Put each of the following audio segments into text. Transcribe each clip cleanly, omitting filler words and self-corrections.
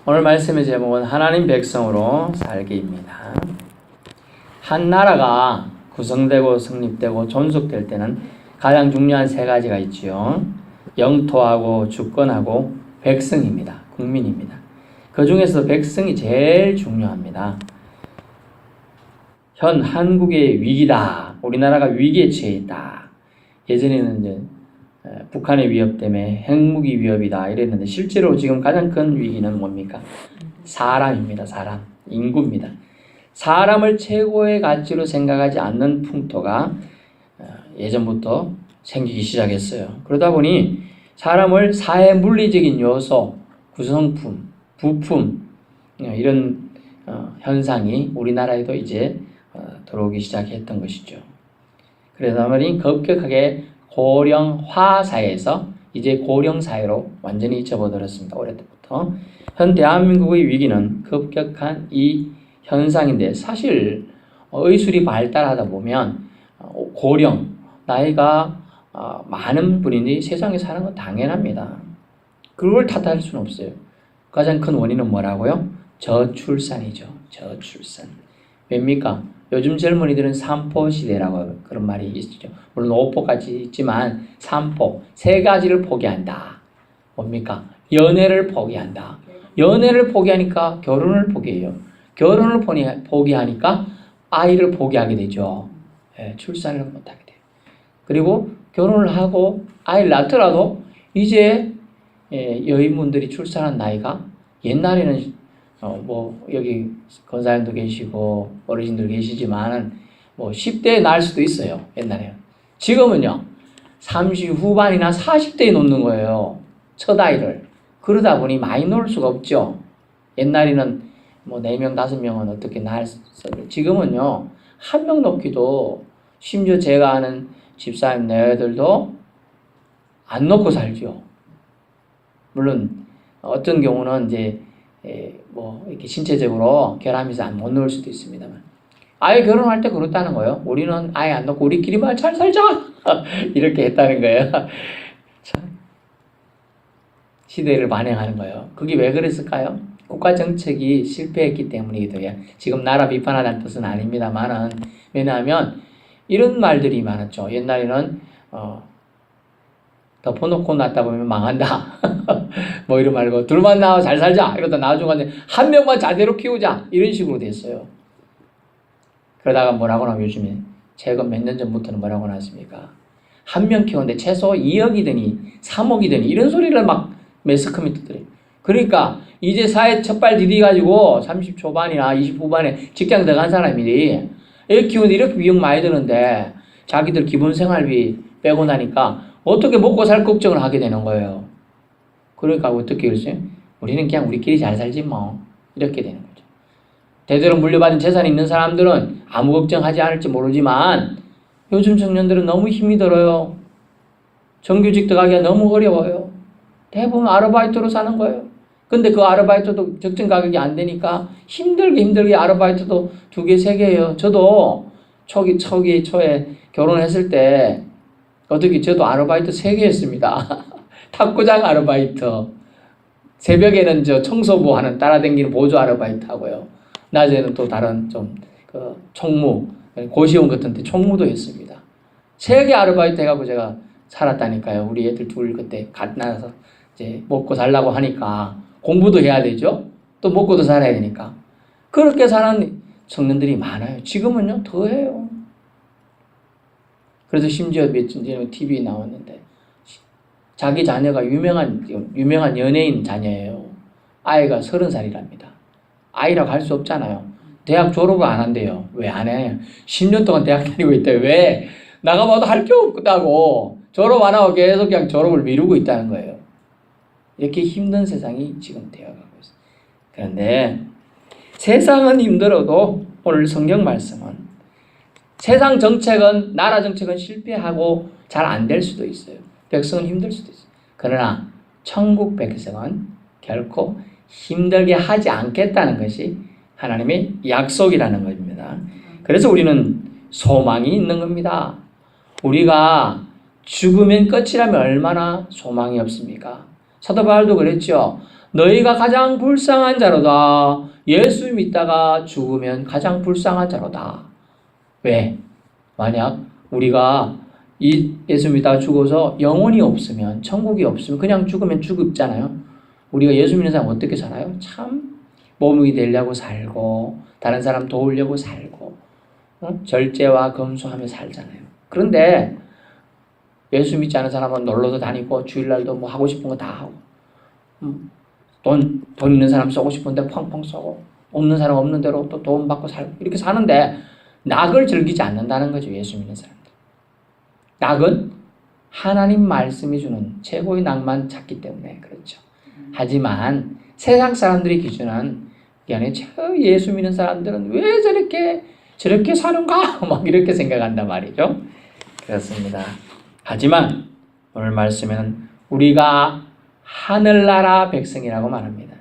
오늘 말씀의 제목은 하나님 백성으로 살기입니다. 한 나라가 구성되고 성립되고 존속될 때는 가장 중요한 세 가지가 있지요. 영토하고 주권하고 백성입니다. 국민입니다. 그 중에서 백성이 제일 중요합니다. 현 한국의 위기다. 우리나라가 위기에 처해 있다. 예전에는 이제 북한의 위협 때문에 핵무기 위협이다 이랬는데 실제로 지금 가장 큰 위기는 뭡니까? 사람입니다. 사람. 인구입니다. 사람을 최고의 가치로 생각하지 않는 풍토가 예전부터 생기기 시작했어요. 그러다 보니 사람을 사회 물리적인 요소, 구성품, 부품 이런 현상이 우리나라에도 이제 들어오기 시작했던 것이죠. 그러다 보니 급격하게 고령화 사회에서 이제 고령 사회로 완전히 접어들었습니다. 오래부터. 현 대한민국의 위기는 급격한 이 현상인데 사실 의술이 발달하다 보면 고령, 나이가 많은 분이 세상에 사는 건 당연합니다. 그걸 탓할 수는 없어요. 가장 큰 원인은 뭐라고요? 저출산이죠. 저출산. 왜입니까? 요즘 젊은이들은 삼포 시대라고 그런 말이 있죠. 물론 오포까지 있지만 삼포, 세 가지를 포기한다. 뭡니까? 연애를 포기한다. 연애를 포기하니까 결혼을 포기해요. 결혼을 포기하니까 아이를 포기하게 되죠. 출산을 못하게 돼요. 그리고 결혼을 하고 아이를 낳더라도 이제 여인분들이 출산한 나이가 옛날에는 여기 권사님도 계시고 어르신들 계시지만 10대에 낳을 수도 있어요. 옛날에는. 지금은요 30 후반이나 40대에 놓는 거예요. 첫 아이를. 그러다 보니 많이 놓을 수가 없죠. 옛날에는 4명, 5명은 어떻게 낳을 수 있어요. 지금은요 1명 놓기도 심지어 제가 아는 집사님 내외들도 안 놓고 살죠. 물론 어떤 경우는 이제 이렇게 신체적으로 결함이 못 놓을 수도 있습니다만 아예 결혼할 때 그렇다는 거예요. 우리는 아예 안 놓고 우리끼리만 잘 살자 이렇게 했다는 거예요. 참 시대를 반영하는 거예요. 그게 왜 그랬을까요? 국가 정책이 실패했기 때문이기도 해요. 지금 나라 비판하다는 뜻은 아닙니다만은 왜냐하면 이런 말들이 많았죠. 옛날에는 덮어놓고 낳다 보면 망한다. 이런 말고 둘만 낳아 잘 살자. 이러다 나중에 한 명만 제대로 키우자. 이런 식으로 됐어요. 그러다가 뭐라고 나면 요즘에 최근 몇 년 전부터는 뭐라고 나왔습니까? 한 명 키우는데 최소 2억이더니 3억이더니 이런 소리를 막 매스컴이 듣더래요. 그러니까 이제 사회 첫발 디뎌가지고 30 초반이나 20 후반에 직장 들어간 사람들이 애 키우는데 이렇게 비용 많이 드는데 자기들 기본 생활비 빼고 나니까 어떻게 먹고 살 걱정을 하게 되는 거예요. 그러니까 어떻게 그랬어요? 우리는 그냥 우리끼리 잘 살지 뭐. 이렇게 되는 거죠. 대대로 물려받은 재산이 있는 사람들은 아무 걱정하지 않을지 모르지만 요즘 청년들은 너무 힘이 들어요. 정규직 들어가기가 너무 어려워요. 대부분 아르바이트로 사는 거예요. 근데 그 아르바이트도 적정 가격이 안 되니까 힘들게 아르바이트도 2개, 3개예요. 저도 초에 결혼했을 때 어떻게 저도 아르바이트 3개 했습니다. 탁구장 아르바이트. 새벽에는 청소부 하는 따라다니는 보조 아르바이트 하고요. 낮에는 또 다른 총무, 고시원 같은 데 총무도 했습니다. 3개 아르바이트 해가지고 제가 살았다니까요. 우리 애들 둘 그때 갓 나서 이제 먹고 살라고 하니까 공부도 해야 되죠. 또 먹고도 살아야 되니까. 그렇게 사는 청년들이 많아요. 지금은요, 더 해요. 그래서 심지어 며칠 전에 TV에 나왔는데 자기 자녀가 유명한 연예인 자녀예요. 아이가 30살이랍니다. 아이라고 할 수 없잖아요. 대학 졸업을 안 한대요. 왜 안 해? 10년 동안 대학 다니고 있대요. 왜? 나가봐도 할 게 없다고. 졸업 안 하고 계속 그냥 졸업을 미루고 있다는 거예요. 이렇게 힘든 세상이 지금 되어가고 있어요. 그런데 세상은 힘들어도 오늘 성경 말씀은 세상 정책은, 나라 정책은 실패하고 잘 안 될 수도 있어요. 백성은 힘들 수도 있어요. 그러나 천국 백성은 결코 힘들게 하지 않겠다는 것이 하나님의 약속이라는 것입니다. 그래서 우리는 소망이 있는 겁니다. 우리가 죽으면 끝이라면 얼마나 소망이 없습니까? 사도 바울도 그랬죠. 너희가 가장 불쌍한 자로다. 예수 믿다가 죽으면 가장 불쌍한 자로다. 왜? 만약 우리가 이 예수 믿다가 죽어서 영혼이 없으면, 천국이 없으면 그냥 죽으면 죽잖아요. 우리가 예수 믿는 사람 어떻게 살아요? 참 몸이 되려고 살고 다른 사람 도우려고 살고 절제와 검소하며 살잖아요. 그런데 예수 믿지 않은 사람은 놀러도 다니고 주일날도 뭐 하고 싶은 거 다 하고 돈 있는 사람 쓰고 싶은데 펑펑 쓰고 없는 사람 없는 대로 또 돈 받고 살고 이렇게 사는데 낙을 즐기지 않는다는 거죠. 예수 믿는 사람들. 낙은 하나님 말씀이 주는 최고의 낙만 찾기 때문에 그렇죠. 하지만 세상 사람들의 기준은 예수 믿는 사람들은 왜 저렇게 사는가? 막 이렇게 생각한단 말이죠. 그렇습니다. 하지만 오늘 말씀에는 우리가 하늘나라 백성이라고 말합니다.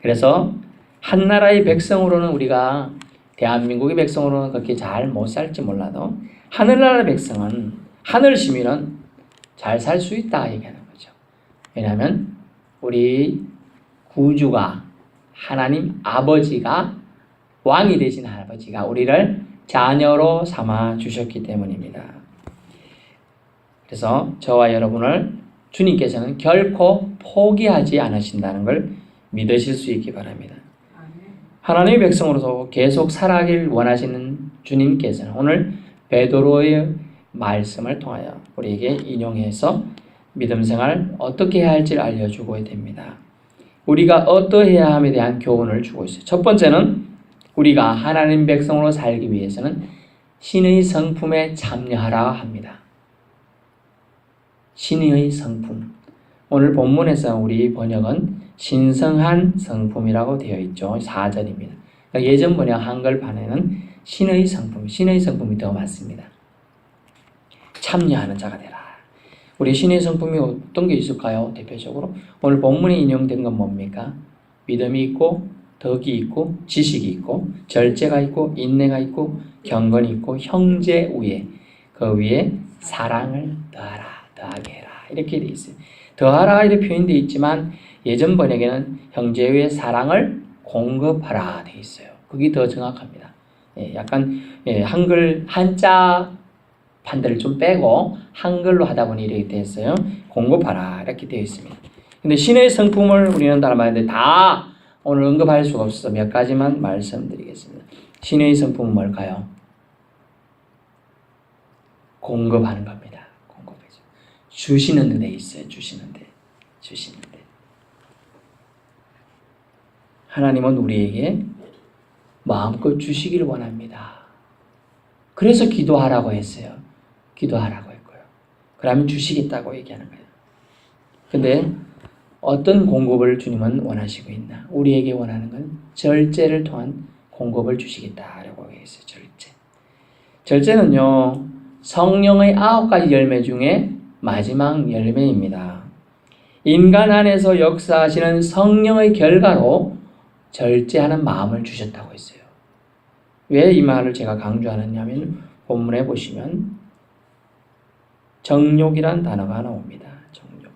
그래서 한나라의 백성으로는 우리가 대한민국의 백성으로는 그렇게 잘 못 살지 몰라도 하늘나라 백성은 하늘 시민은 잘 살 수 있다 얘기하는 거죠. 왜냐하면 우리 구주가 하나님 아버지가 왕이 되신 아버지가 우리를 자녀로 삼아 주셨기 때문입니다. 그래서 저와 여러분을 주님께서는 결코 포기하지 않으신다는 걸 믿으실 수 있기 바랍니다. 하나님의 백성으로서 계속 살아가길 원하시는 주님께서는 오늘 베드로의 말씀을 통하여 우리에게 인용해서 믿음 생활 어떻게 해야 할지를 알려주고 됩니다. 우리가 어떠해야 함에 대한 교훈을 주고 있어요. 첫 번째는 우리가 하나님 백성으로 살기 위해서는 신의 성품에 참여하라 합니다. 신의 성품. 오늘 본문에서 우리 번역은 신성한 성품이라고 되어 있죠. 4절입니다. 예전 번역 한글판에는 신의 성품이 더 맞습니다. 참여하는 자가 되라. 우리 신의 성품이 어떤 게 있을까요? 대표적으로 오늘 본문에 인용된 건 뭡니까? 믿음이 있고 덕이 있고 지식이 있고 절제가 있고 인내가 있고 경건이 있고 형제 우애 그 위에 사랑을 더하라 더하게 해라 이렇게 돼 있어요. 더하라 이렇게 표현되어 있지만 예전 번역에는 형제 위에 사랑을 공급하라 돼 있어요. 그게 더 정확합니다. 약간 한글 한자 판들을 좀 빼고 한글로 하다 보니 이렇게 됐어요. 공급하라 이렇게 되어 있습니다. 근데 신의 성품을 우리는 닮아야하는데 다 오늘 언급할 수가 없어서 몇 가지만 말씀드리겠습니다. 신의 성품은 뭘까요? 공급하는 겁니다. 공급해줘. 주시는 데 있어요. 주시는 데. 하나님은 우리에게 마음껏 주시기를 원합니다. 그래서 기도하라고 했어요. 기도하라고 했고요. 그러면 주시겠다고 얘기하는 거예요. 근데 어떤 공급을 주님은 원하시고 있나? 우리에게 원하는 건 절제를 통한 공급을 주시겠다라고 얘기했어요. 절제는요. 성령의 9가지 열매 중에 마지막 열매입니다. 인간 안에서 역사하시는 성령의 결과로 절제하는 마음을 주셨다고 했어요. 왜 이 말을 제가 강조하느냐면 본문에 보시면 정욕이란 단어가 나옵니다. 정욕.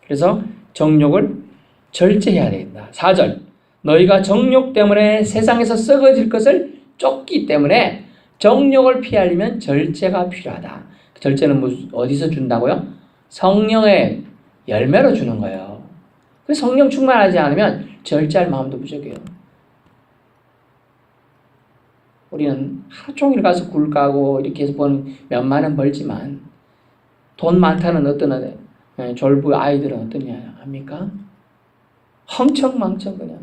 그래서 정욕을 절제해야 된다. 4절 너희가 정욕 때문에 세상에서 썩어질 것을 쫓기 때문에 정욕을 피하려면 절제가 필요하다. 절제는 어디서 준다고요? 성령의 열매로 주는 거예요. 성령 충만하지 않으면 절제할 마음도 부족해요. 우리는 하루 종일 가서 굴 까고 이렇게 해서 몇만 원 벌지만 돈 많다는 어떤 졸부 아이들은 어떠냐 합니까? 헝청망청 그냥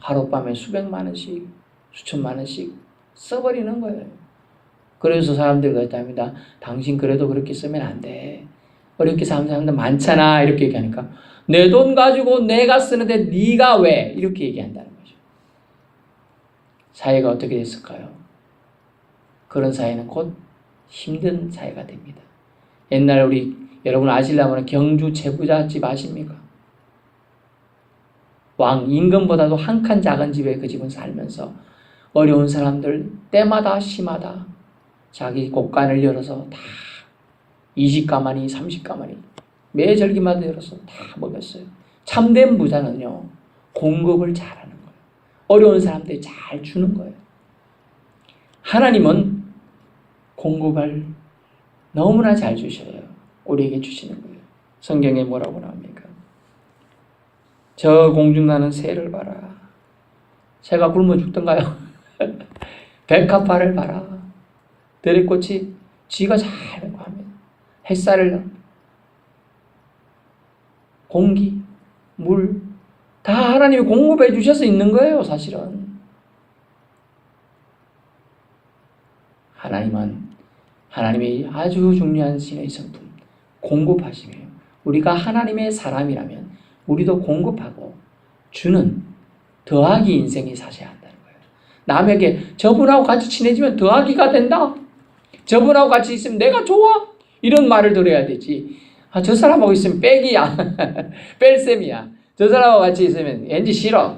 하룻밤에 수백만 원씩 수천만 원씩 써버리는 거예요. 그래서 사람들이 그랬답니다. 당신 그래도 그렇게 쓰면 안 돼. 어렵게 사는 사람들 많잖아. 이렇게 얘기하니까 내 돈 가지고 내가 쓰는데 네가 왜? 이렇게 얘기한다는 거죠. 사회가 어떻게 됐을까요? 그런 사회는 곧 힘든 사회가 됩니다. 옛날 우리 여러분 아시려면 경주 제부자집 아십니까? 왕 임금보다도 한 칸 작은 집에 그 집은 살면서 어려운 사람들 때마다 시마다 자기 곳간을 열어서 다 20가마니 30가마니 매 절기마다 열어서 다 먹였어요. 참된 부자는요, 공급을 잘하는 거예요. 어려운 사람들이 잘 주는 거예요. 하나님은 공급을 너무나 잘 주셔요. 우리에게 주시는 거예요. 성경에 뭐라고 나옵니까? 저 공중나는 새를 봐라. 새가 굶어 죽던가요? 백합화를 봐라. 들꽃이 쥐가 잘 하면 햇살을, 공기, 물 다 하나님이 공급해 주셔서 있는 거예요. 사실은 하나님이 아주 중요한 신의 성품 공급하시며, 우리가 하나님의 사람이라면 우리도 공급하고 주는 더하기 인생이 사셔야 한다는 거예요. 남에게 저분하고 같이 친해지면 더하기가 된다, 저분하고 같이 있으면 내가 좋아, 이런 말을 들어야 되지. 저 사람하고 있으면 빼기야 뺄셈이야. 저 사람하고 같이 있으면 왠지 싫어.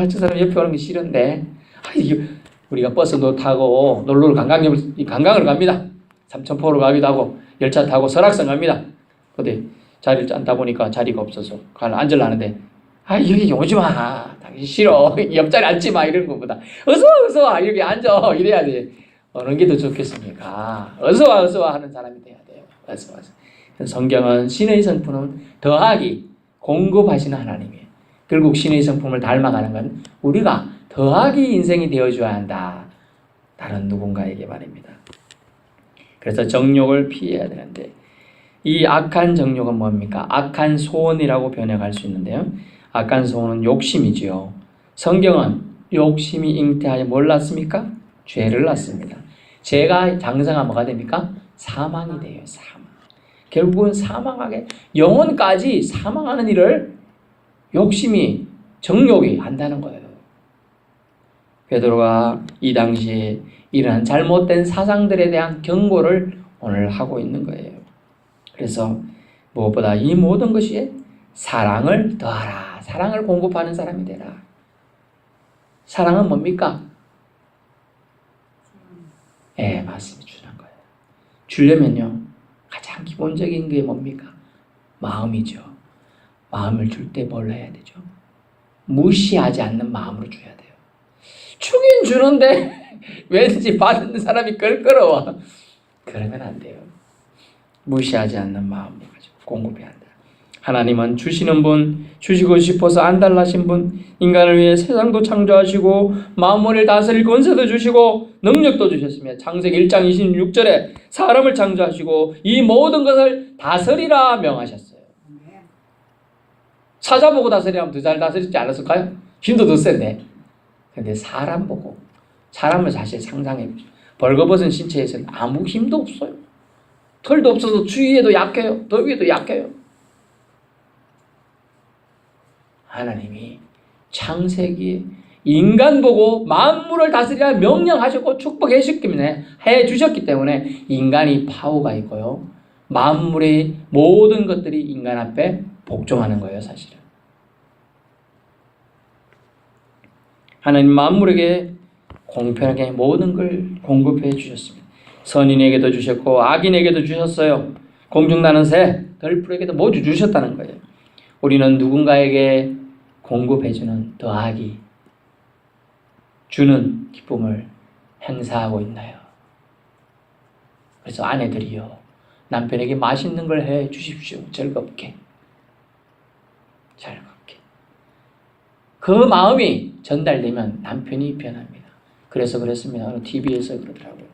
저 사람 옆에 오는 게 싫은데. 우리가 버스 타고 놀러 관광을 갑니다. 삼천포로 가기도 하고 열차 타고 설악산 갑니다. 근데 자리를 앉다 보니까 자리가 없어서 앉으려는데 여기 오지마, 당신 싫어, 옆자리 앉지마, 이런 것보다 어서와 여기 앉아 이래야 돼. 어느 게 더 좋겠습니까? 어서와 하는 사람이 돼야 돼요. 어서와. 성경은 신의 성품은 더하기, 공급하시는 하나님이에요. 결국 신의 성품을 닮아가는 건 우리가 더하기 인생이 되어줘야 한다, 다른 누군가에게 말입니다. 그래서 정욕을 피해야 되는데, 이 악한 정욕은 뭡니까? 악한 소원이라고 번역할 수 있는데요, 악한 소원은 욕심이지요. 성경은 욕심이 잉태하여 뭘 낳습니까? 죄를 낳습니다. 죄가 장성하면 뭐가 됩니까? 사망이 돼요. 사망. 결국은 사망하게, 영혼까지 사망하는 일을 욕심이, 정욕이 한다는 거예요. 베드로가 이 당시에 이러한 잘못된 사상들에 대한 경고를 오늘 하고 있는 거예요. 그래서 무엇보다 이 모든 것이 사랑을 더하라. 사랑을 공급하는 사람이 되라. 사랑은 뭡니까? 맞습니다. 주는 거예요. 주려면요, 가장 기본적인 게 뭡니까? 마음이죠. 마음을 줄 때 뭘 해야 되죠? 무시하지 않는 마음으로 줘야 돼요. 주긴 주는데 왠지 받는 사람이 껄끄러워. 그러면 안 돼요. 무시하지 않는 마음으로 가지고 공급해야 한다. 하나님은 주시는 분, 주시고 싶어서 안달나신 분, 인간을 위해 세상도 창조하시고 만물을 다스릴 권세도 주시고 능력도 주셨으며, 창세기 1장 26절에 사람을 창조하시고 이 모든 것을 다스리라 명하셨어요. 사자 보고 다스리면 더 잘 다스리지 않았을까요? 힘도 더 센데. 근데 사람 보고, 사람을 사실 상상해보죠. 벌거벗은 신체에서는 아무 힘도 없어요. 털도 없어서 추위에도 약해요. 더위에도 약해요. 하나님이 창세기에 인간 보고 만물을 다스리라 명령하셨고 축복해 주셨기 때문에 인간이 파워가 있고요, 만물의 모든 것들이 인간 앞에 복종하는 거예요. 사실은 하나님 만물에게 공평하게 모든 걸 공급해 주셨습니다. 선인에게도 주셨고 악인에게도 주셨어요. 공중나는 새, 들풀에게도 모두 주셨다는 거예요. 우리는 누군가에게 공급해주는 더하기, 주는 기쁨을 행사하고 있나요? 그래서 아내들이요, 남편에게 맛있는 걸 해 주십시오. 즐겁게. 그 마음이 전달되면 남편이 변합니다. 그래서 그랬습니다. 어느 TV에서 그러더라고요.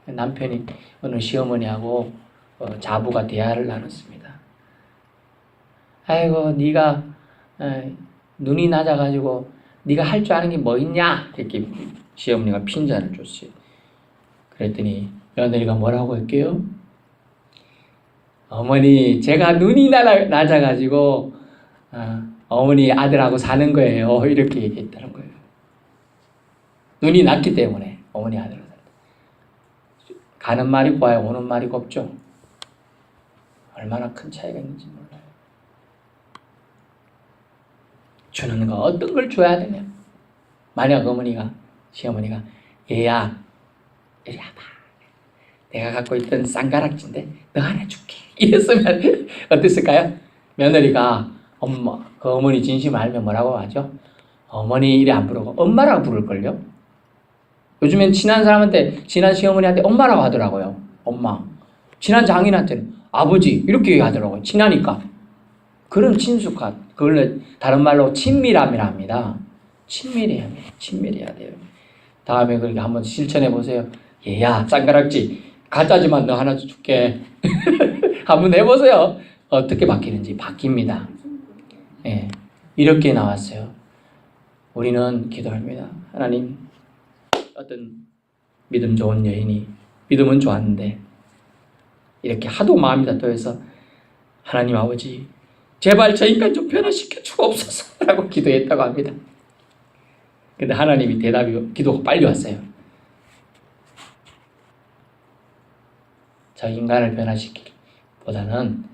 남편이 어느 시어머니하고 자부가 대화를 나눴습니다. 아이고, 네가 눈이 낮아가지고 네가 할 줄 아는 게 뭐 있냐? 이렇게 시어머니가 핀잔을 줬어요. 그랬더니 며느리가 뭐라고 할게요? 어머니, 제가 눈이 낮아가지고 어머니 아들하고 사는 거예요. 이렇게 얘기했다는 거예요. 눈이 낮기 때문에 어머니 아들하고 산다. 가는 말이 고와요. 오는 말이 곱죠. 얼마나 큰 차이가 있는지 몰라요. 주는 거 어떤 걸 줘야 되냐? 만약 시어머니가 얘야 이리 와봐, 내가 갖고 있던 쌍가락지인데 너 하나 줄게. 이랬으면 어땠을까요? 며느리가 엄마, 그 어머니 진심 알면 뭐라고 하죠? 어머니 이래 안 부르고 엄마라고 부를걸요? 요즘엔 친한 사람한테, 친한 시어머니한테 엄마라고 하더라고요. 엄마. 친한 장인한테는 아버지 이렇게 얘기하더라고요. 친하니까. 그런 친숙한, 그걸 다른 말로 친밀함이라 합니다. 친밀해야 돼요. 다음에 그렇게 한번 실천해 보세요. 얘야, 쌍가락지 가짜지만 너 하나 줄게. 한번 해보세요. 어떻게 바뀌는지. 바뀝니다. 예, 이렇게 나왔어요. 우리는 기도합니다. 하나님, 어떤 믿음 좋은 여인이 믿음은 좋았는데 이렇게 하도 마음이 다투어서 하나님 아버지 제발 저 인간 좀 변화시켜 주옵소서 라고 기도했다고 합니다. 근데 하나님이 기도가 빨리 왔어요. 저 인간을 변화시키기보다는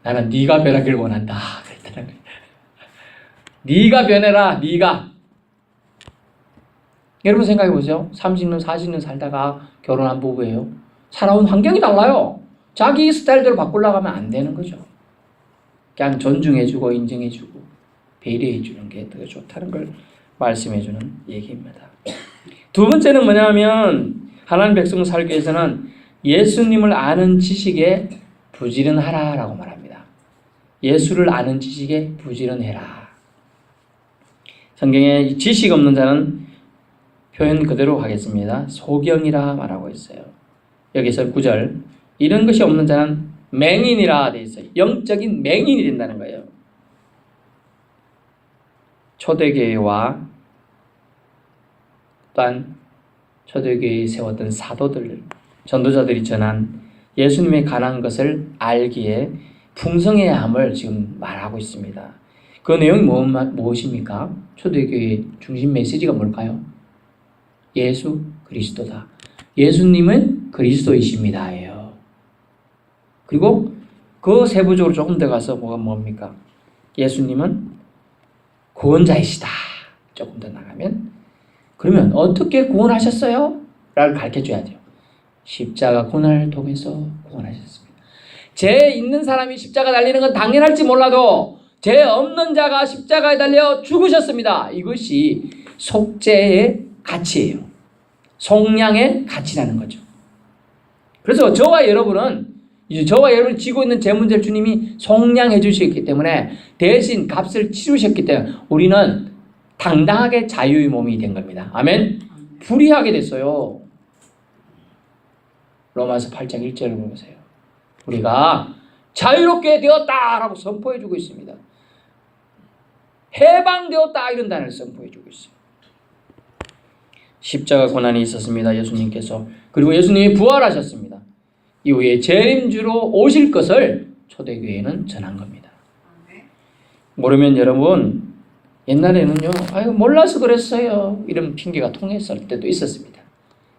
나는 네가 변하길 원한다 그랬다는 거예요. 네가 변해라. 네가. 여러분 생각해 보세요. 30년 40년 살다가 결혼한 부부예요. 살아온 환경이 달라요. 자기 스타일대로 바꾸려고 하면 안 되는 거죠. 그냥 존중해주고 인정해주고 배려해주는 게 더 좋다는 걸 말씀해주는 얘기입니다. 두 번째는 뭐냐면 하나님 백성 살기 위해서는 예수님을 아는 지식에 부지런하라라고 말합니다. 예수를 아는 지식에 부지런해라. 성경에 지식 없는 자는 표현 그대로 하겠습니다. 소경이라 말하고 있어요. 여기서 9절 이런 것이 없는 자는 맹인이라 되어 있어요. 영적인 맹인이 된다는 거예요. 초대교회와 또한 초대교회에 세웠던 사도들, 전도자들이 전한 예수님에 관한 것을 알기에 풍성해야 함을 지금 말하고 있습니다. 그 내용이 무엇입니까? 초대교회의 중심 메시지가 뭘까요? 예수 그리스도다. 예수님은 그리스도이십니다. 예요. 그리고 그 세부적으로 조금 더 가서 뭡니까? 예수님은 구원자이시다. 조금 더 나가면 그러면 어떻게 구원하셨어요? 라고 가르쳐줘야죠. 십자가 고난을 통해서 구원하셨습니다. 죄 있는 사람이 십자가 달리는 건 당연할지 몰라도 죄 없는 자가 십자가에 달려 죽으셨습니다. 이것이 속죄의 가치예요. 속량의 가치라는 거죠. 그래서 저와 여러분이 지고 있는 제 문제를 주님이 속량해 주셨기 때문에 대신 값을 치르셨기 때문에 우리는 당당하게 자유의 몸이 된 겁니다. 아멘? 불의하게 됐어요. 로마서 8장 1절을 보세요. 우리가 자유롭게 되었다라고 선포해주고 있습니다. 해방되었다 이런 단어를 선포해주고 있어요. 십자가 고난이 있었습니다. 예수님께서. 그리고 예수님이 부활하셨습니다. 이후에 재림주로 오실 것을 초대교회는 전한 겁니다. 모르면 여러분 옛날에는요 아유 몰라서 그랬어요 이런 핑계가 통했을 때도 있었습니다.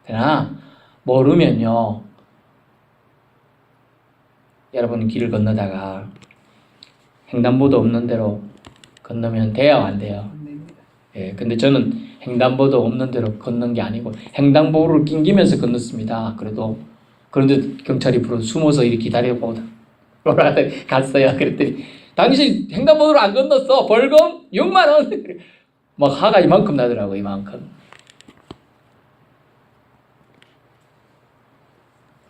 그러나 모르면요 여러분 길을 건너다가 횡단보도 없는 데로 건너면 돼요 안 돼요? 예, 근데 저는 횡단보도 없는 데로 건넌 게 아니고 횡단보도를 낑기면서 건넜습니다. 그런데 경찰이 불어서 숨어서 이렇게 기다려보다 갔어요. 그랬더니 당신 횡단보도를 안 건넜어. 벌금 6만 원. 막 화가 이만큼 나더라고 이만큼.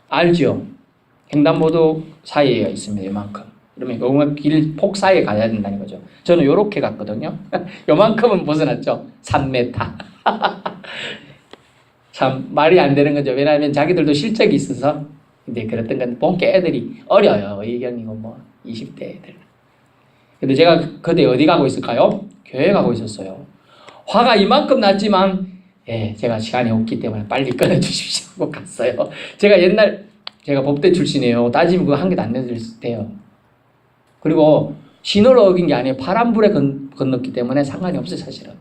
알죠? 횡단보도 사이에 있습니다. 이만큼. 그러면 길 폭 사이에 가야 된다는 거죠. 저는 요렇게 갔거든요. 요만큼은 벗어났죠. 3m. 참 말이 안 되는 거죠. 왜냐하면 자기들도 실적이 있어서. 근데 그랬던 건 본께 애들이 어려요. 의견이고 뭐 20대 애들. 근데 제가 그때 어디 가고 있을까요? 교회 가고 있었어요. 화가 이만큼 났지만 예, 제가 시간이 없기 때문에 빨리 끊어주십시오 하고 갔어요. 제가 법대 출신이에요. 따지면 그거 한 개도 안 내드릴 때요. 그리고 신호를 어긴 게 아니에요. 파란불에 건넜기 때문에 상관이 없어요 사실은.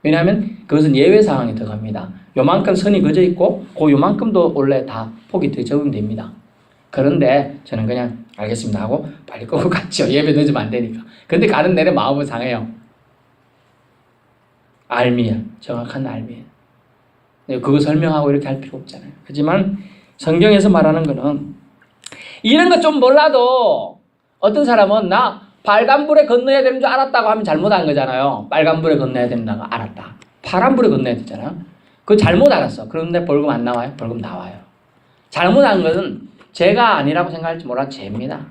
왜냐하면 그것은 예외 상황에 들어갑니다. 요만큼 선이 그어져 있고 그 요만큼도 원래 다 폭이 더 적용됩니다. 그런데 저는 그냥 알겠습니다 하고 빨리 끄고 갔죠. 예배 늦으면 안 되니까. 근데 가는 내내 마음은 상해요. 알미야. 정확한 알미야. 그거 설명하고 이렇게 할 필요 없잖아요. 하지만 성경에서 말하는 거는 이런 거 좀 몰라도 어떤 사람은 나 빨간불에 건너야 되는 줄 알았다고 하면 잘못한 거잖아요. 빨간불에 건너야 된다고 알았다. 파란불에 건너야 되잖아요. 그거 잘못 알았어. 그런데 벌금 안 나와요? 벌금 나와요. 잘못한 것은 죄가 아니라고 생각할지 몰라도 죄입니다.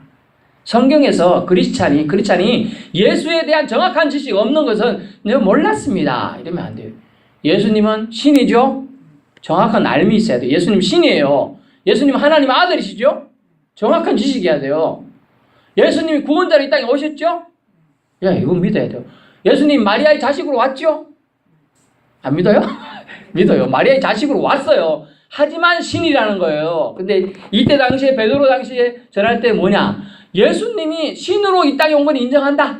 성경에서 크리스찬이 예수에 대한 정확한 지식이 없는 것은 내가 몰랐습니다. 이러면 안 돼요. 예수님은 신이죠? 정확한 알미 있어야 돼요. 예수님 신이에요. 예수님 하나님 아들이시죠? 정확한 지식이어야 돼요. 예수님이 구원자로 이 땅에 오셨죠? 야, 이거 믿어야 돼요. 예수님 마리아의 자식으로 왔죠? 안 믿어요? 믿어요. 마리아의 자식으로 왔어요. 하지만 신이라는 거예요. 근데 이때 당시에 베드로 당시에 전할 때 뭐냐? 예수님이 신으로 이 땅에 온 건 인정한다.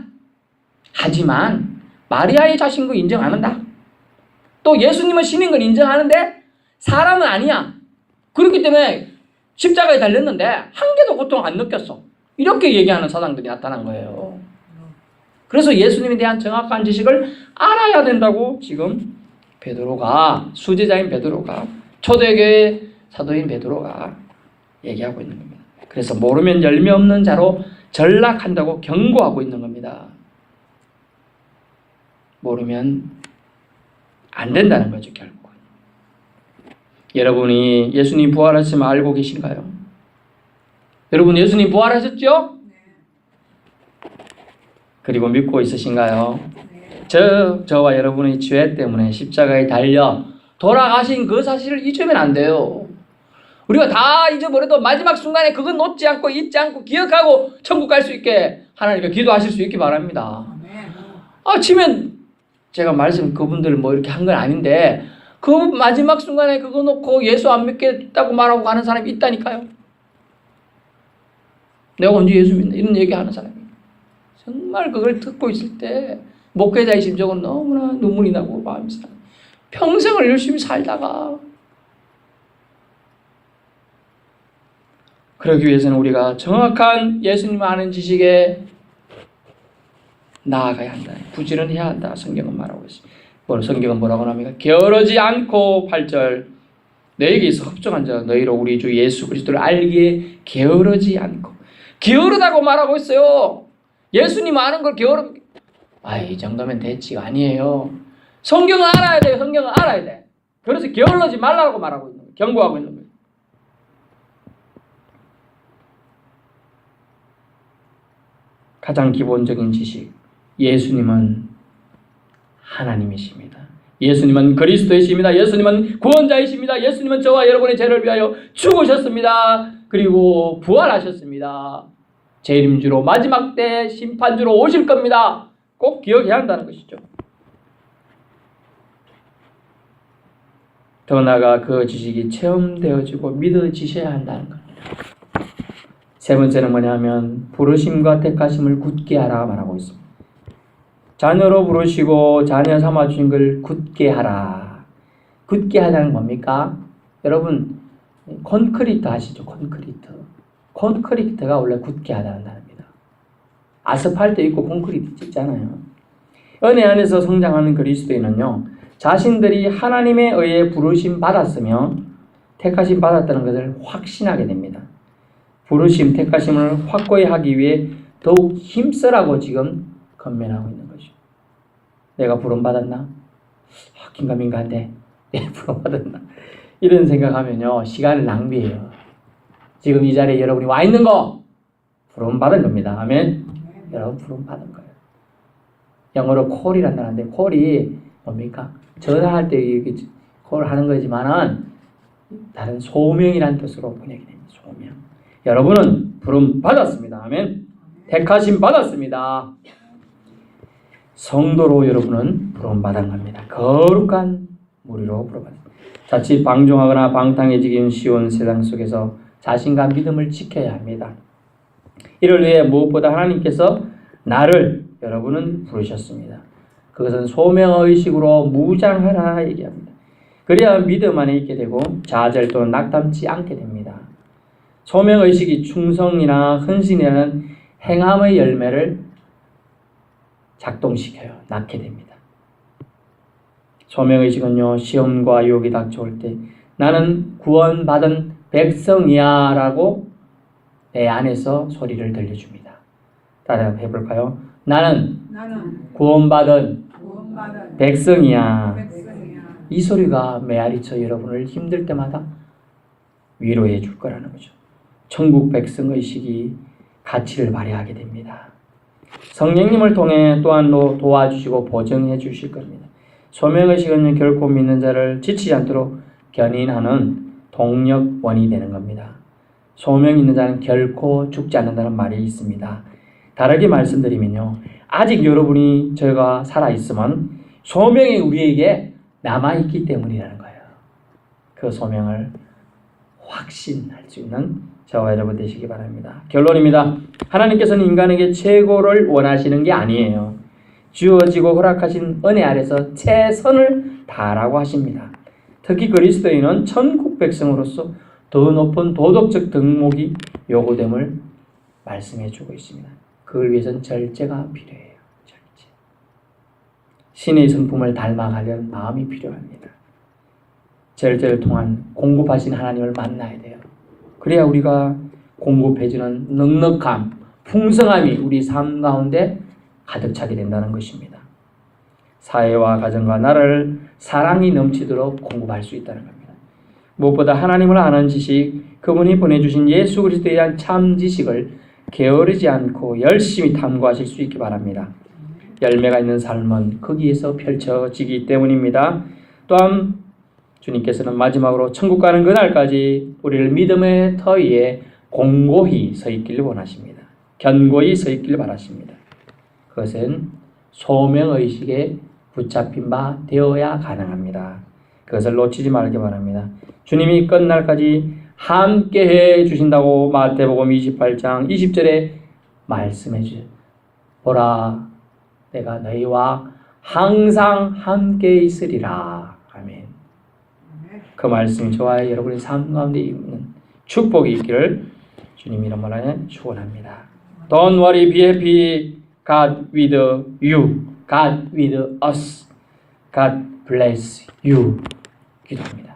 하지만 마리아의 자식인 거 인정 안 한다. 또 예수님은 신인 걸 인정하는데 사람은 아니야. 그렇기 때문에 십자가에 달렸는데 한 개도 고통 안 느꼈어. 이렇게 얘기하는 사상들이 나타난 거예요. 그래서 예수님에 대한 정확한 지식을 알아야 된다고 지금 베드로가, 수제자인 베드로가, 초대교회 사도인 베드로가 얘기하고 있는 겁니다. 그래서 모르면 열매 없는 자로 전락한다고 경고하고 있는 겁니다. 모르면 안 된다는 거죠, 결국. 여러분이 예수님 부활하심을 알고 계신가요? 여러분 예수님 부활하셨죠? 그리고 믿고 있으신가요? 저와 여러분의 죄 때문에 십자가에 달려 돌아가신 그 사실을 잊으면 안 돼요. 우리가 다 잊어버려도 마지막 순간에 그건 놓지 않고 잊지 않고 기억하고 천국 갈 수 있게 하나님께 기도하실 수 있기 바랍니다. 치면 제가 말씀 그분들 뭐 이렇게 한 건 아닌데 그 마지막 순간에 그거 놓고 예수 안 믿겠다고 말하고 가는 사람이 있다니까요. 내가 언제 예수 믿나 이런 얘기하는 사람이 정말 그걸 듣고 있을 때 목회자의 심정은 너무나 눈물이 나고 마음이 상해. 평생을 열심히 살다가 그러기 위해서는 우리가 정확한 예수님을 아는 지식에 나아가야 한다. 부지런해야 한다. 성경은 말하고 있습니다. 성경은 뭐라고 합니까? 게으르지 않고 8절 너에게 있어 흡족한 자 너희로 우리 주 예수 그리스도를 알기에 게으르지 않고 게으르다고 말하고 있어요. 예수님 아는 걸 이 정도면 됐지가 아니에요. 성경을 알아야 돼요. 성경을 알아야 돼. 그래서 게을르지 말라고 말하고 있는 거예요. 경고하고 있는 거예요. 가장 기본적인 지식. 예수님은 하나님이십니다. 예수님은 그리스도이십니다. 예수님은 구원자이십니다. 예수님은 저와 여러분의 죄를 위하여 죽으셨습니다. 그리고 부활하셨습니다. 재림주로 마지막 때 심판주로 오실 겁니다. 꼭 기억해야 한다는 것이죠. 더 나아가 그 지식이 체험되어지고 믿어지셔야 한다는 겁니다. 세 번째는 뭐냐면 부르심과 택하심을 굳게 하라 말하고 있습니다. 자녀로 부르시고 자녀 삼아주신 걸 굳게 하라. 굳게 하자는 뭡니까? 여러분 콘크리트 아시죠? 콘크리트가 원래 굳게 하다는 단어입니다. 아스팔트 있고 콘크리트 있잖아요. 은혜 안에서 성장하는 그리스도인은요, 자신들이 하나님에 의해 부르심 받았으며 택하심 받았다는 것을 확신하게 됩니다. 부르심, 택하심을 확고히 하기 위해 더욱 힘쓰라고 지금 건면하고 있는 거죠. 내가 부름 받았나? 긴가민가한데 내가 부름 받았나? 이런 생각하면요, 시간을 낭비해요. 지금 이 자리에 여러분이 와 있는 거 부름 받은 겁니다. 아멘. 여러분 부름 받은 거예요. 영어로 콜이란 단어인데 콜이 뭡니까? 전화할 때 콜 하는 거지만은 다른 소명이란 뜻으로 번역이 됩니다. 소명. 여러분은 부름 받았습니다. 아멘. 택하심 받았습니다. 성도로 여러분은 부름 받은 겁니다. 거룩한 무리로 부름받습니다. 자칫 방종하거나 방탕해지기 쉬운 세상 속에서 자신과 믿음을 지켜야 합니다. 이를 위해 무엇보다 하나님께서 나를 여러분은 부르셨습니다. 그것은 소명의식으로 무장하라 얘기합니다. 그래야 믿음 안에 있게 되고 좌절 또는 낙담치 않게 됩니다. 소명의식이 충성이나 헌신이라는 행함의 열매를 작동시켜요. 낳게 됩니다. 소명의식은요, 시험과 유혹이 닥쳐올 때 나는 구원받은 백성이야 라고 내 안에서 소리를 들려줍니다. 따라 해볼까요? 나는 구원받은 백성이야. 이 소리가 메아리쳐 여러분을 힘들 때마다 위로해 줄 거라는 거죠. 천국 백성의식이 가치를 발휘하게 됩니다. 성령님을 통해 또한 도와주시고 보증해 주실 겁니다. 소명의식은 결코 믿는 자를 지치지 않도록 견인하는 동력원이 되는 겁니다. 소명 있는 자는 결코 죽지 않는다는 말이 있습니다. 다르게 말씀드리면요, 아직 여러분이 저희가 살아있으면 소명이 우리에게 남아있기 때문이라는 거예요. 그 소명을 확신할 수 있는 저와 여러분 되시기 바랍니다. 결론입니다. 하나님께서는 인간에게 최고를 원하시는 게 아니에요. 주어지고 허락하신 은혜 아래서 최선을 다하라고 하십니다. 특히 그리스도인은 천국 백성으로서 더 높은 도덕적 덕목이 요구됨을 말씀해 주고 있습니다. 그걸 위해서는 절제가 필요해요. 절제. 신의 성품을 닮아가려는 마음이 필요합니다. 절제를 통한 공급하신 하나님을 만나야 돼요. 그래야 우리가 공급해주는 넉넉함, 풍성함이 우리 삶 가운데 가득 차게 된다는 것입니다. 사회와 가정과 나라를 사랑이 넘치도록 공급할 수 있다는 겁니다. 무엇보다 하나님을 아는 지식, 그분이 보내주신 예수 그리스도에 대한 참 지식을 게으르지 않고 열심히 탐구하실 수 있기 바랍니다. 열매가 있는 삶은 거기에서 펼쳐지기 때문입니다. 또한 주님께서는 마지막으로 천국 가는 그날까지 우리를 믿음의 터 위에 공고히 서 있기를 원하십니다. 견고히 서 있기를 바라십니다. 그것은 소명의식에 붙잡힌 바 되어야 가능합니다. 그것을 놓치지 말기 바랍니다. 주님이 끝날까지 함께해 주신다고 마태복음 28장 20절에 말씀해 주세요. 보라, 내가 너희와 항상 함께 있으리라. 아멘. 그 말씀이 저와 여러분의 삶 가운데 있는 축복이 있기를 주님 이름으로 축원합니다. Don't worry, be happy. God with you. God with us. God bless you. 기도합니다.